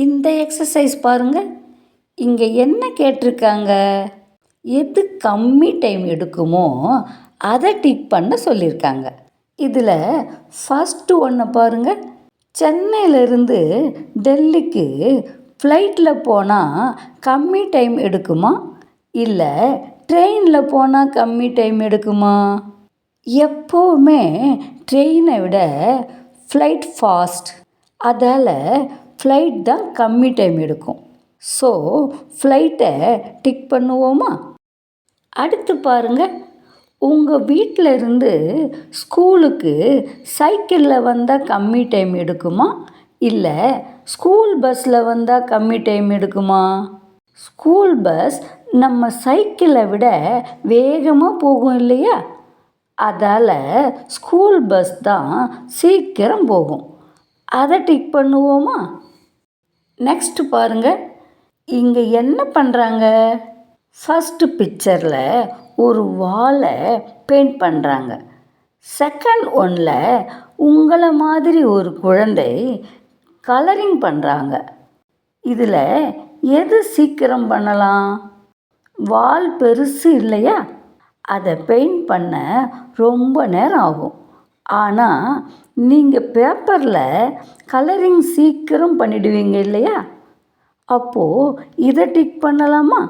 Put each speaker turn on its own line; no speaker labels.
இந்த எக்ஸசைஸ் பாருங்க. இங்கே என்ன கேட்டிருக்காங்க? எது கம்மி டைம் எடுக்குமோ அதை டிக் பண்ண சொல்லியிருக்காங்க. இதில் ஃபஸ்ட்டு ஒன்று பாருங்க. சென்னையிலேருந்து டெல்லிக்கு ஃப்ளைட்டில் போனால் கம்மி டைம் எடுக்குமா, இல்லை ட்ரெயினில் போனால் கம்மி டைம் எடுக்குமா? எப்போவுமே ட்ரெயினை விட ஃப்ளைட் ஃபாஸ்ட். அதால் ஃப்ளைட் தான் கம்மி டைம் எடுக்கும். ஸோ ஃப்ளைட்டை டிக் பண்ணுவோமா? அடுத்து பாருங்கள். உங்கள் வீட்டில் இருந்து ஸ்கூலுக்கு சைக்கிளில் வந்தால் கம்மி டைம் எடுக்குமா, இல்லை ஸ்கூல் பஸ்ஸில் வந்தால் கம்மி டைம் எடுக்குமா? ஸ்கூல் பஸ் நம்ம சைக்கிளை விட வேகமாக போகும் இல்லையா? அதால் ஸ்கூல் பஸ் தான் சீக்கிரம் போகும். அதை டிக் பண்ணுவோமா? நெக்ஸ்ட்டு பாருங்கள். இங்கே என்ன பண்ணுறாங்க? ஃபஸ்ட்டு பிக்சரில் ஒரு வாலை பெயிண்ட் பண்ணுறாங்க. செகண்ட் ஒன்றில் உங்களை மாதிரி ஒரு குழந்தை கலரிங் பண்ணுறாங்க. இதில் எது சீக்கிரம் பண்ணலாம்? வால் பெருசு இல்லையா? அதை பெயிண்ட் பண்ண ரொம்ப நேரம் ஆகும். ஆனால் நீங்கள் பேப்பரில் கலரிங் சீக்கிரம் பண்ணிடுவீங்க இல்லையா? அப்போது இதை டிக் பண்ணலாமா?